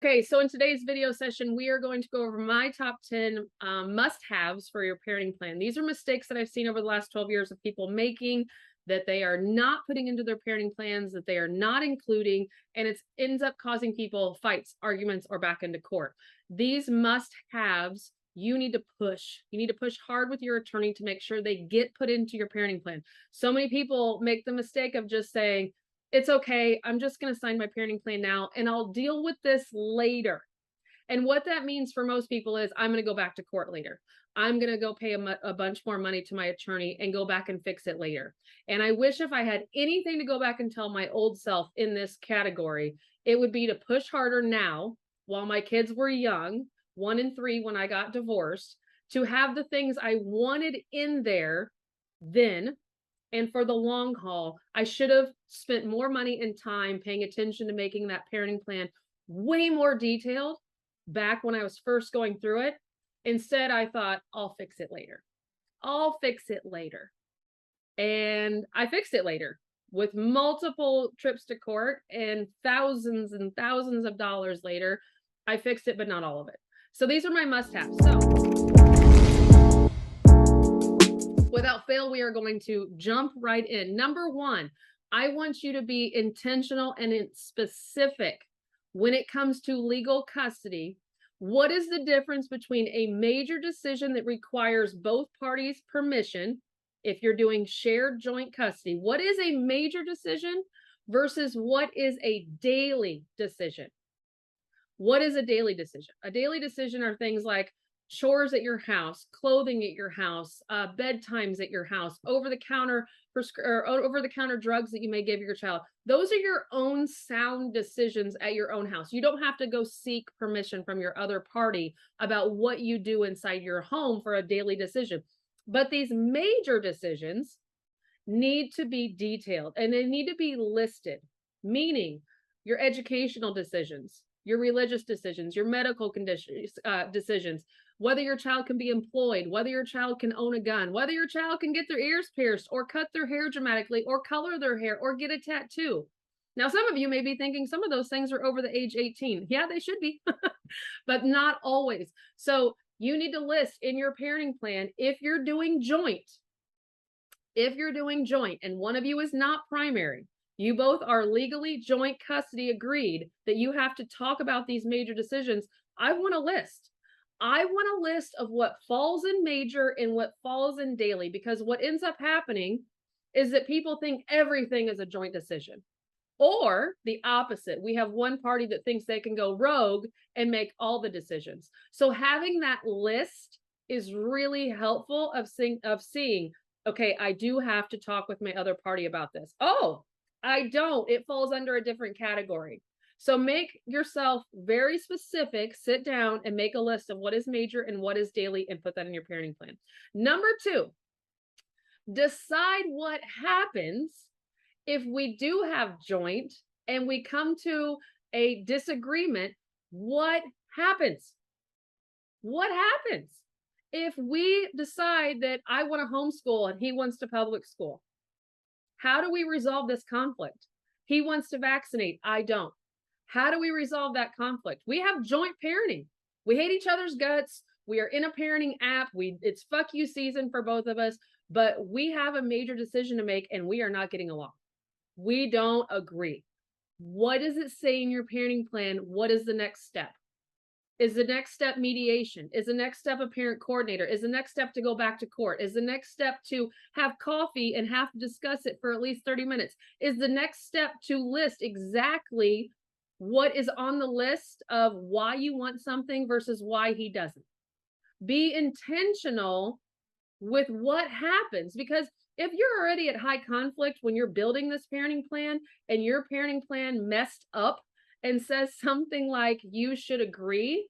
Okay, so in today's video session, we are going to go over my top 10 must-haves for your parenting plan. These are mistakes that I've seen over the last 12 years of people making that they are not putting into their parenting plans, that they are not including, and it ends up causing people fights, arguments, or back into court. These must-haves you need to push. You need to push hard with your attorney to make sure they get put into your parenting plan. So many people make the mistake of just saying, it's okay. I'm just going to sign my parenting plan now and I'll deal with this later. And what that means for most people is I'm going to go back to court later. I'm going to go pay a bunch more money to my attorney and go back and fix it later. And I wish if I had anything to go back and tell my old self in this category, it would be to push harder now while my kids were young, 1 and 3 when I got divorced, to have the things I wanted in there then. And for the long haul, I should have spent more money and time paying attention to making that parenting plan way more detailed back when I was first going through it. Instead, I thought, I'll fix it later. I'll fix it later. And I fixed it later with multiple trips to court and thousands of dollars later. I fixed it, but not all of it. So these are my must-haves. So without fail, we are going to jump right in. Number one, I want you to be intentional and specific when it comes to legal custody. What is the difference between a major decision that requires both parties' permission? If you're doing shared joint custody, what is a major decision versus what is a daily decision? What is a daily decision? A daily decision are things like chores at your house, clothing at your house, bedtimes at your house, over-the-counter drugs that you may give your child. Those are your own sound decisions at your own house. You don't have to go seek permission from your other party about what you do inside your home for a daily decision. But these major decisions need to be detailed and they need to be listed, meaning your educational decisions, your religious decisions, your medical conditions, decisions, whether your child can be employed, whether your child can own a gun, whether your child can get their ears pierced or cut their hair dramatically or color their hair or get a tattoo. Now, some of you may be thinking some of those things are over the age 18. Yeah, they should be, but not always. So you need to list in your parenting plan if you're doing joint, and one of you is not primary, you both are legally joint custody agreed that you have to talk about these major decisions. I want a list. I want a list of what falls in major and what falls in daily, because what ends up happening is that people think everything is a joint decision. Or the opposite. We have one party that thinks they can go rogue and make all the decisions. So having that list is really helpful of seeing, okay, I do have to talk with my other party about this. Oh, I don't. It falls under a different category. So make yourself very specific, sit down and make a list of what is major and what is daily and put that in your parenting plan. Number two, decide what happens if we do have joint and we come to a disagreement. What happens? What happens if we decide that I want to homeschool and he wants to public school? How do we resolve this conflict? He wants to vaccinate, I don't. How do we resolve that conflict? We have joint parenting. We hate each other's guts. We are in a parenting app. It's fuck you season for both of us, but we have a major decision to make and we are not getting along. We don't agree. What does it say in your parenting plan? What is the next step? Is the next step mediation? Is the next step a parent coordinator? Is the next step to go back to court? Is the next step to have coffee and have to discuss it for at least 30 minutes? Is the next step to list exactly what is on the list of why you want something versus why he doesn't? Be intentional with what happens, because if you're already at high conflict when you're building this parenting plan and your parenting plan messed up and says something like you should agree,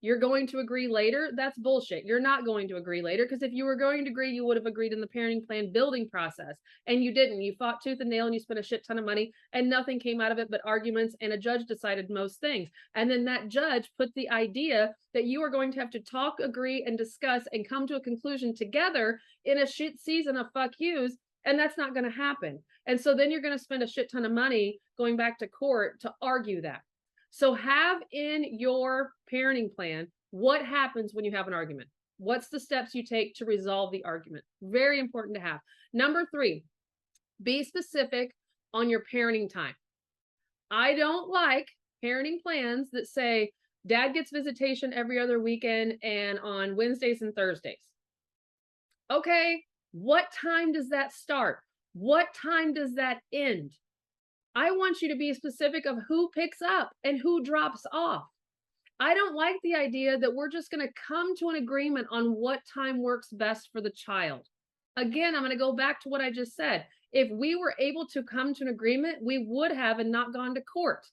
you're going to agree later, that's bullshit. You're not going to agree later, because if you were going to agree, you would have agreed in the parenting plan building process, and you didn't. You fought tooth and nail and you spent a shit ton of money and nothing came out of it but arguments, and a judge decided most things. And then that judge put the idea that you are going to have to talk, agree, and discuss and come to a conclusion together in a shit season of fuck yous, and that's not going to happen. And so then you're going to spend a shit ton of money going back to court to argue that. So have in your parenting plan what happens when you have an argument. What's the steps you take to resolve the argument? Very important to have. Number 3, be specific on your parenting time. I don't like parenting plans that say dad gets visitation every other weekend and on Wednesdays and Thursdays. Okay, what time does that start? What time does that end? I want you to be specific of who picks up and who drops off. I don't like the idea that we're just going to come to an agreement on what time works best for the child. Again, I'm going to go back to what I just said. If we were able to come to an agreement, we would have and not gone to court.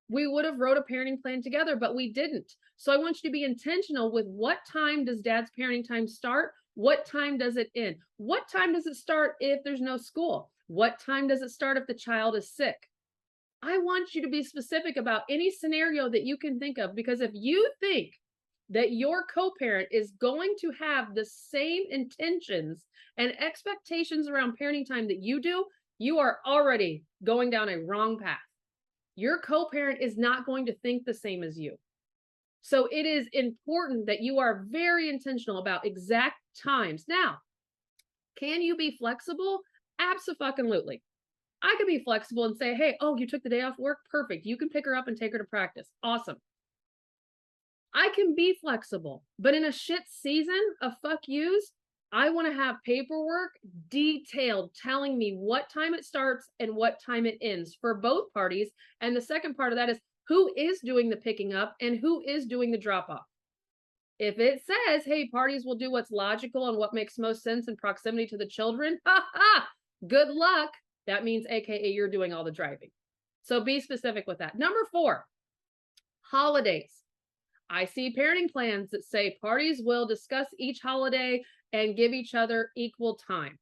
We would have wrote a parenting plan together, but we didn't. So I want you to be intentional with what time does dad's parenting time start? What time does it end? What time does it start if there's no school? What time does it start if the child is sick? I want you to be specific about any scenario that you can think of, because if you think that your co-parent is going to have the same intentions and expectations around parenting time that you do, you are already going down a wrong path. Your co-parent is not going to think the same as you. So it is important that you are very intentional about exact times. Now, can you be flexible? Abso-fucking-lutely. I could be flexible and say, hey, oh, you took the day off work? Perfect. You can pick her up and take her to practice. Awesome. I can be flexible, but in a shit season of fuck yous, I want to have paperwork detailed telling me what time it starts and what time it ends for both parties. And the second part of that is who is doing the picking up and who is doing the drop off. If it says, hey, parties will do what's logical and what makes most sense in proximity to the children, good luck. That means AKA you're doing all the driving. So be specific with that. Number 4, holidays. I see parenting plans that say parties will discuss each holiday and give each other equal time.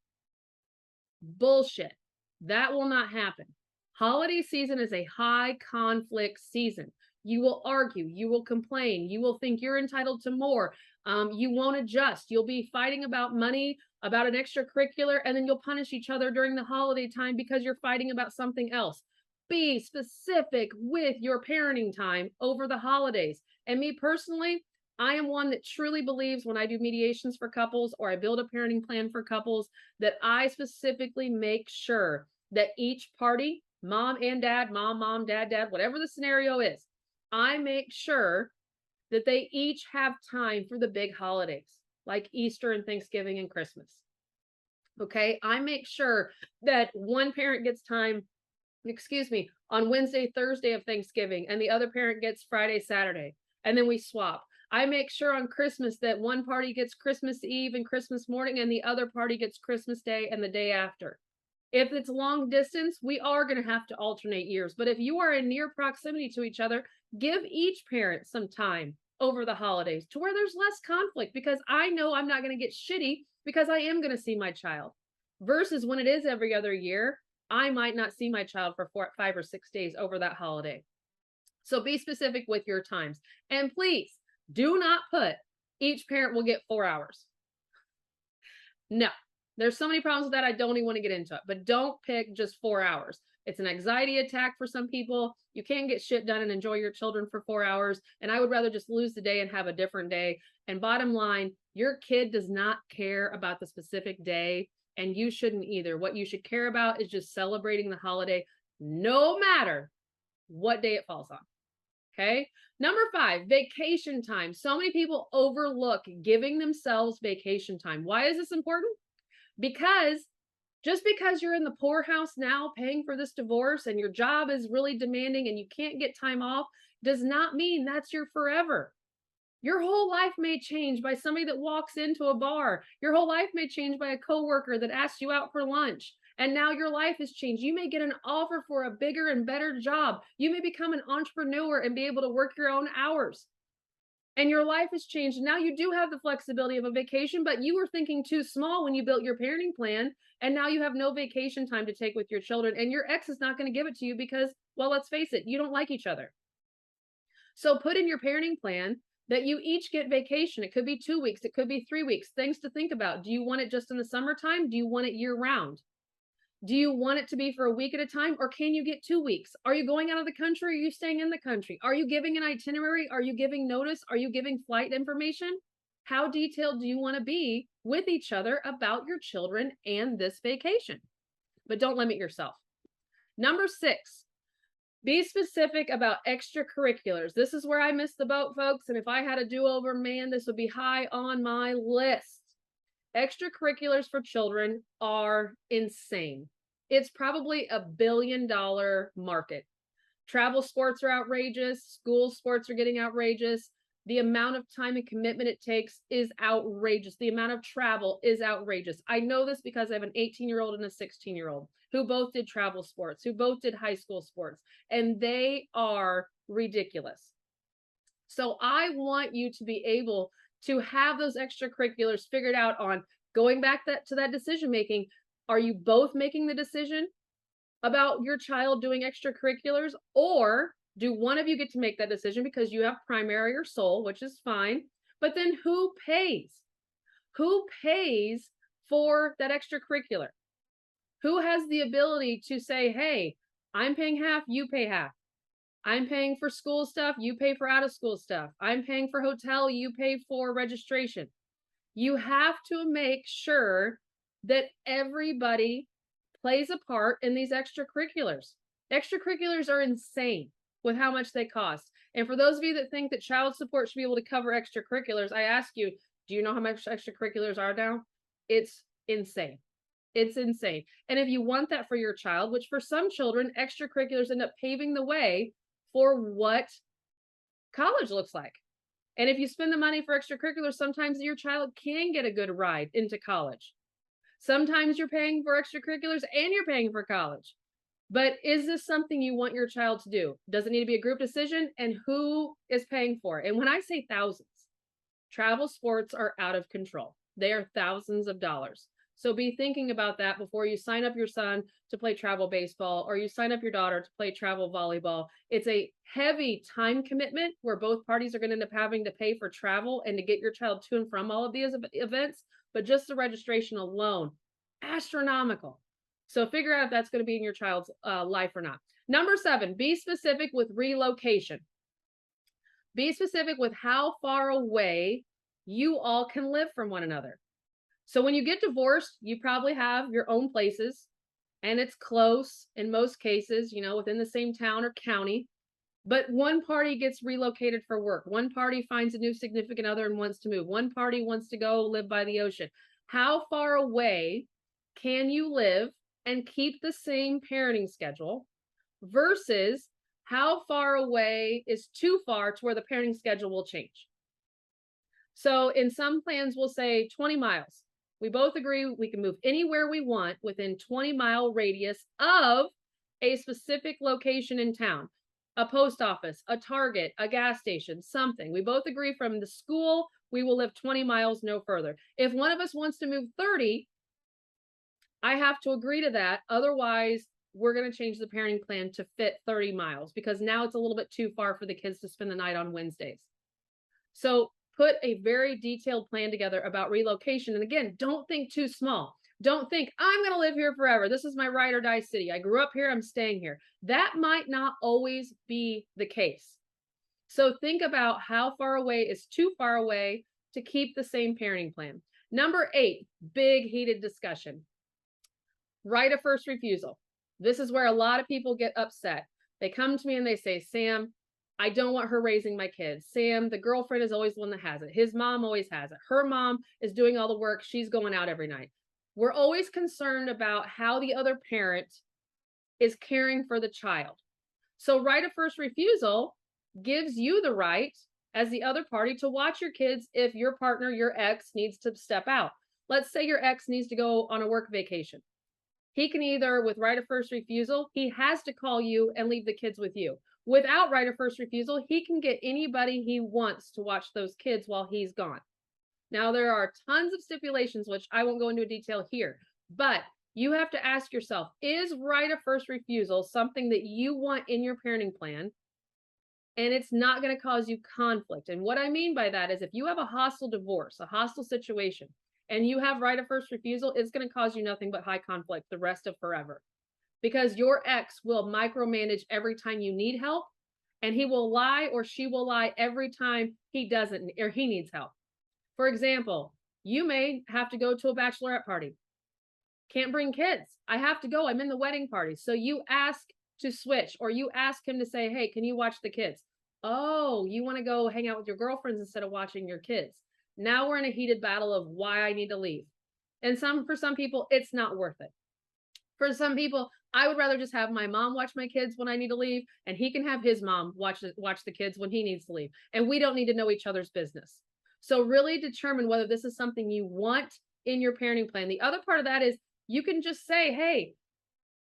Bullshit. That will not happen. Holiday season is a high conflict season. You will argue, you will complain, you will think you're entitled to more. You won't adjust. You'll be fighting about money, about an extracurricular, and then you'll punish each other during the holiday time because you're fighting about something else. Be specific with your parenting time over the holidays. And me personally, I am one that truly believes when I do mediations for couples or I build a parenting plan for couples that I specifically make sure that each party, mom and dad, mom, dad, whatever the scenario is, I make sure that they each have time for the big holidays like Easter and Thanksgiving and Christmas. Okay, I make sure that one parent gets time, on Wednesday, Thursday of Thanksgiving, and the other parent gets Friday, Saturday, and then we swap. I make sure on Christmas that one party gets Christmas Eve and Christmas morning, and the other party gets Christmas Day and the day after. If it's long distance, we are going to have to alternate years. But if you are in near proximity to each other, give each parent some time over the holidays to where there's less conflict, because I know I'm not going to get shitty because I am going to see my child. Versus when it is every other year, I might not see my child for 5 or 6 days over that holiday. So be specific with your times. And please do not put each parent will get 4 hours. No, there's so many problems with that. I don't even want to get into it, but don't pick just 4 hours. It's an anxiety attack for some people. You can't get shit done and enjoy your children for 4 hours. And I would rather just lose the day and have a different day. And bottom line, your kid does not care about the specific day, and you shouldn't either. What you should care about is just celebrating the holiday, no matter what day it falls on. Okay. Number 5, vacation time. So many people overlook giving themselves vacation time. Why is this important? Because just because you're in the poorhouse now paying for this divorce and your job is really demanding and you can't get time off does not mean that's your forever. Your whole life may change by somebody that walks into a bar. Your whole life may change by a coworker that asks you out for lunch. And now your life has changed. You may get an offer for a bigger and better job. You may become an entrepreneur and be able to work your own hours. And your life has changed. Now you do have the flexibility of a vacation, but you were thinking too small when you built your parenting plan. And now you have no vacation time to take with your children. And your ex is not going to give it to you because, well, let's face it, you don't like each other. So put in your parenting plan that you each get vacation. It could be 2 weeks. It could be 3 weeks. Things to think about. Do you want it just in the summertime? Do you want it year round? Do you want it to be for a week at a time, or can you get 2 weeks? Are you going out of the country? Or are you staying in the country? Are you giving an itinerary? Are you giving notice? Are you giving flight information? How detailed do you want to be with each other about your children and this vacation? But don't limit yourself. Number 6, be specific about extracurriculars. This is where I missed the boat, folks. And if I had a do-over, man, this would be high on my list. Extracurriculars for children are insane. It's probably $1 billion market. Travel sports are outrageous. School sports are getting outrageous. The amount of time and commitment it takes is outrageous. The amount of travel is outrageous. I know this because I have an 18-year-old and a 16-year-old who both did travel sports, who both did high school sports, and they are ridiculous. So I want you to be able to have those extracurriculars figured out on going back to that decision making. Are you both making the decision about your child doing extracurriculars, or do one of you get to make that decision because you have primary or sole, which is fine, but then who pays? Who pays for that extracurricular? Who has the ability to say, hey, I'm paying half, you pay half. I'm paying for school stuff, you pay for out of school stuff. I'm paying for hotel, you pay for registration. You have to make sure that everybody plays a part in these extracurriculars. Extracurriculars are insane with how much they cost. And for those of you that think that child support should be able to cover extracurriculars, I ask you, do you know how much extracurriculars are now? It's insane. It's insane. And if you want that for your child, which for some children, extracurriculars end up paving the way for what college looks like. And if you spend the money for extracurriculars, sometimes your child can get a good ride into college. Sometimes you're paying for extracurriculars and you're paying for college. But is this something you want your child to do? Does it need to be a group decision? And who is paying for it? And when I say thousands, travel sports are out of control. They are thousands of dollars. So be thinking about that before you sign up your son to play travel baseball, or you sign up your daughter to play travel volleyball. It's a heavy time commitment where both parties are going to end up having to pay for travel and to get your child to and from all of these events. But just the registration alone, astronomical. So figure out if that's going to be in your child's life or not. Number 7, be specific with relocation. Be specific with how far away you all can live from one another. So when you get divorced, you probably have your own places, and it's close in most cases, within the same town or county. But one party gets relocated for work. One party finds a new significant other and wants to move. One party wants to go live by the ocean. How far away can you live and keep the same parenting schedule versus how far away is too far to where the parenting schedule will change? So in some plans, we'll say 20 miles. We both agree we can move anywhere we want within 20-mile radius of a specific location in town. A post office, a Target, a gas station, something. We both agree from the school, we will live 20 miles, no further. If one of us wants to move 30, I have to agree to that. Otherwise, we're going to change the parenting plan to fit 30 miles because now it's a little bit too far for the kids to spend the night on Wednesdays. So put a very detailed plan together about relocation. And again, don't think too small. Don't think, I'm going to live here forever. This is my ride or die city. I grew up here. I'm staying here. That might not always be the case. So think about how far away is too far away to keep the same parenting plan. Number 8, big heated discussion. Right of first refusal. This is where a lot of people get upset. They come to me and they say, Sam, I don't want her raising my kids. Sam, the girlfriend is always the one that has it. His mom always has it. Her mom is doing all the work. She's going out every night. We're always concerned about how the other parent is caring for the child. So right of first refusal gives you the right as the other party to watch your kids if your partner, your ex, needs to step out. Let's say your ex needs to go on a work vacation. He can either, with right of first refusal, he has to call you and leave the kids with you. Without right of first refusal, he can get anybody he wants to watch those kids while he's gone. Now, there are tons of stipulations, which I won't go into detail here, but you have to ask yourself, is right of first refusal something that you want in your parenting plan? And it's not going to cause you conflict. And what I mean by that is if you have a hostile divorce, a hostile situation, and you have right of first refusal, it's going to cause you nothing but high conflict the rest of forever, because your ex will micromanage every time you need help, and he will lie or she will lie every time he doesn't or he needs help. For example, you may have to go to a bachelorette party. Can't bring kids. I have to go. I'm in the wedding party. So you ask to switch, or you ask him to say, hey, can you watch the kids? Oh, you want to go hang out with your girlfriends instead of watching your kids. Now we're in a heated battle of why I need to leave. And for some people, it's not worth it. For some people, I would rather just have my mom watch my kids when I need to leave, and he can have his mom watch the kids when he needs to leave. And we don't need to know each other's business. So really determine whether this is something you want in your parenting plan. The other part of that is you can just say, hey,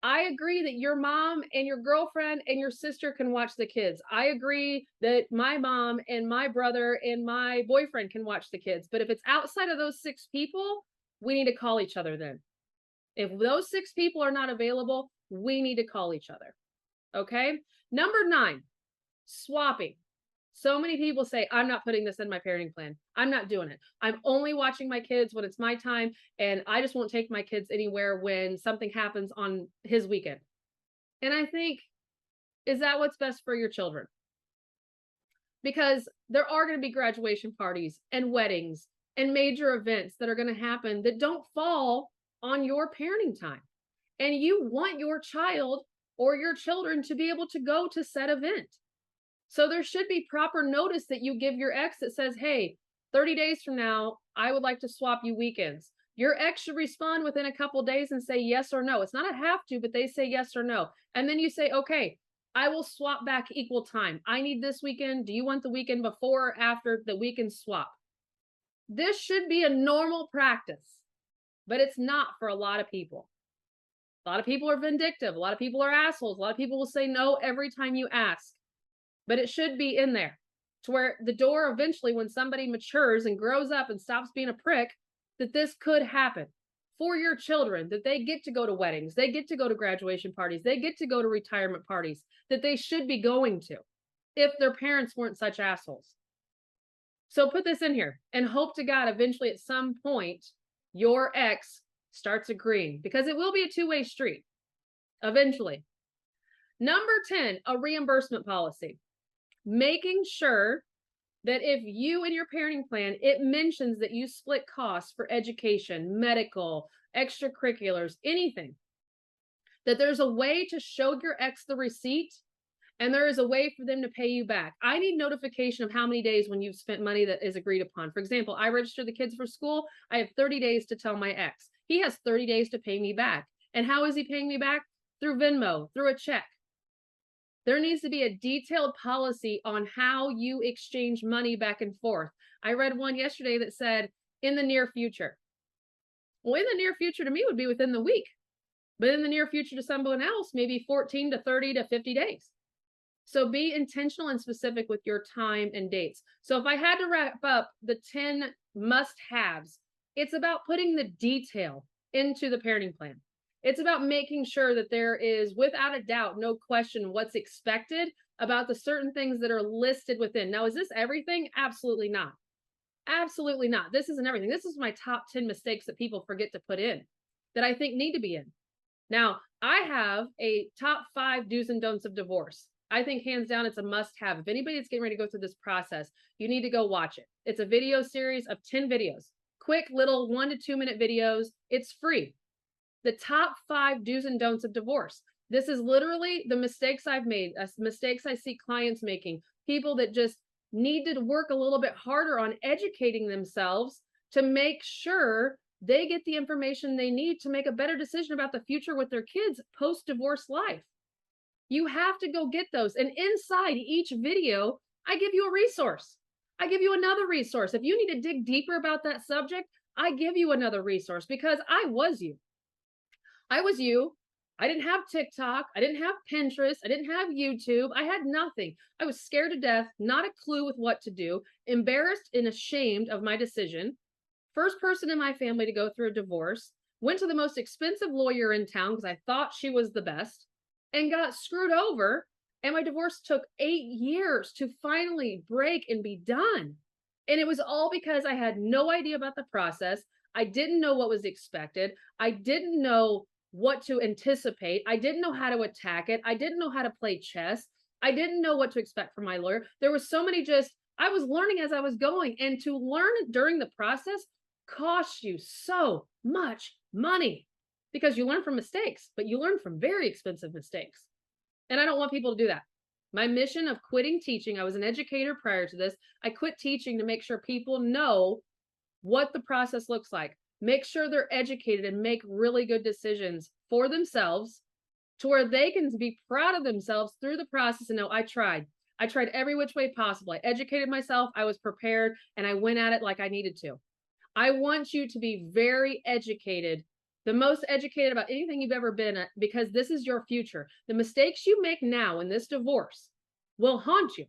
I agree that your mom and your girlfriend and your sister can watch the kids. I agree that my mom and my brother and my boyfriend can watch the kids. But if it's outside of those 6 people, we need to call each other then. If those 6 people are not available, we need to call each other. Okay. Number 9, swapping. So many people say, I'm not putting this in my parenting plan. I'm not doing it. I'm only watching my kids when it's my time, and I just won't take my kids anywhere when something happens on his weekend. And I think, is that what's best for your children? Because there are going to be graduation parties and weddings and major events that are going to happen that don't fall on your parenting time. And you want your child or your children to be able to go to said event. So there should be proper notice that you give your ex that says, hey, 30 days from now, I would like to swap you weekends. Your ex should respond within a couple of days and say yes or no. It's not a have to, but they say yes or no. And then you say, okay, I will swap back equal time. I need this weekend. Do you want the weekend before or after the weekend swap? This should be a normal practice, but it's not for a lot of people. A lot of people are vindictive. A lot of people are assholes. A lot of people will say no every time you ask. But it should be in there to where the door eventually, when somebody matures and grows up and stops being a prick, that this could happen for your children, that they get to go to weddings, they get to go to graduation parties, they get to go to retirement parties that they should be going to if their parents weren't such assholes. So put this in here and hope to God eventually at some point your ex starts agreeing, because it will be a two-way street eventually. Number 10, a reimbursement policy. Making sure that if you in your parenting plan, it mentions that you split costs for education, medical, extracurriculars, anything, that there's a way to show your ex the receipt, and there is a way for them to pay you back. I need notification of how many days when you've spent money that is agreed upon. For example, I register the kids for school. I have 30 days to tell my ex. He has 30 days to pay me back. And how is he paying me back? Through Venmo, through a check. There needs to be a detailed policy on how you exchange money back and forth. I read one yesterday that said, in the near future. Well, in the near future to me would be within the week. But in the near future to someone else, maybe 14 to 30 to 50 days. So be intentional and specific with your time and dates. So if I had to wrap up the 10 must-haves, it's about putting the detail into the parenting plan. It's about making sure that there is, without a doubt, no question what's expected about the certain things that are listed within. Now, is this everything? Absolutely not. Absolutely not. This isn't everything. This is my top 10 mistakes that people forget to put in that I think need to be in. Now, I have a top 5 do's and don'ts of divorce. I think hands down, it's a must-have. If anybody is getting ready to go through this process, you need to go watch it. It's a video series of 10 videos, quick little 1 to 2 minute videos. It's free. The top 5 do's and don'ts of divorce. This is literally the mistakes I've made, mistakes I see clients making, people that just need to work a little bit harder on educating themselves to make sure they get the information they need to make a better decision about the future with their kids post-divorce life. You have to go get those. And inside each video, I give you a resource. I give you another resource. If you need to dig deeper about that subject, I give you another resource, because I was you. I was you. I didn't have TikTok. I didn't have Pinterest. I didn't have YouTube. I had nothing. I was scared to death, not a clue with what to do, embarrassed and ashamed of my decision. First person in my family to go through a divorce, went to the most expensive lawyer in town because I thought she was the best, and got screwed over. And my divorce took 8 years to finally break and be done. And it was all because I had no idea about the process. I didn't know what was expected. I didn't know what to anticipate. I didn't know how to attack it. I didn't know how to play chess. I didn't know what to expect from my lawyer. There was so many I was learning as I was going. And to learn during the process costs you so much money because you learn from mistakes, but you learn from very expensive mistakes. And I don't want people to do that. My mission of quitting teaching, I was an educator prior to this. I quit teaching to make sure people know what the process looks like. Make sure they're educated and make really good decisions for themselves to where they can be proud of themselves through the process and know I tried. I tried every which way possible. I educated myself. I was prepared and I went at it like I needed to. I want you to be very educated, the most educated about anything you've ever been at, because this is your future. The mistakes you make now in this divorce will haunt you.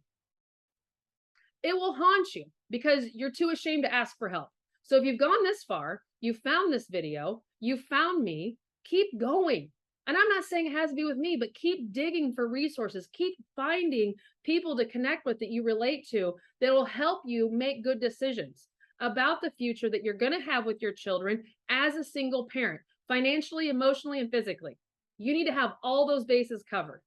It will haunt you because you're too ashamed to ask for help. So if you've gone this far, you found this video, you found me, keep going. And I'm not saying it has to be with me, but keep digging for resources. Keep finding people to connect with that you relate to that will help you make good decisions about the future that you're going to have with your children as a single parent, financially, emotionally, and physically. You need to have all those bases covered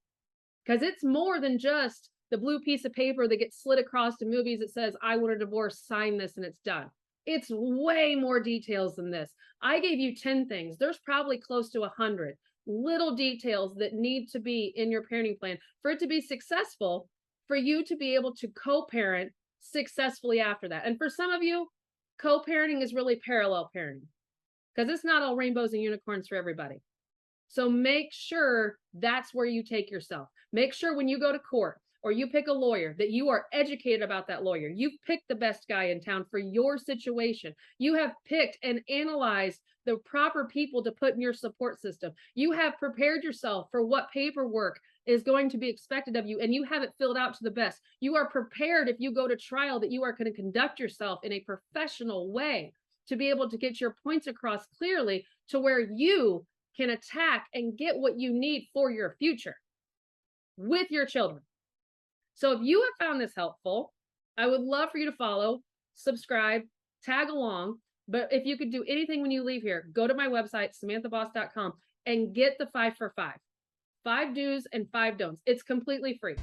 because it's more than just the blue piece of paper that gets slid across to movies that says, I want a divorce, sign this, and it's done. It's way more details than this. I gave you 10 things. There's probably close to 100 little details that need to be in your parenting plan for it to be successful, for you to be able to co-parent successfully after that. And for some of you, co-parenting is really parallel parenting because it's not all rainbows and unicorns for everybody. So make sure that's where you take yourself. Make sure when you go to court or you pick a lawyer that you are educated about that lawyer. You've picked the best guy in town for your situation. You have picked and analyzed the proper people to put in your support system. You have prepared yourself for what paperwork is going to be expected of you, and you have it filled out to the best. You are prepared if you go to trial that you are going to conduct yourself in a professional way to be able to get your points across clearly to where you can attack and get what you need for your future with your children. So if you have found this helpful, I would love for you to follow, subscribe, tag along. But if you could do anything when you leave here, go to my website, SamanthaBoss.com, and get the 5 for 5. 5 do's and 5 don'ts. It's completely free.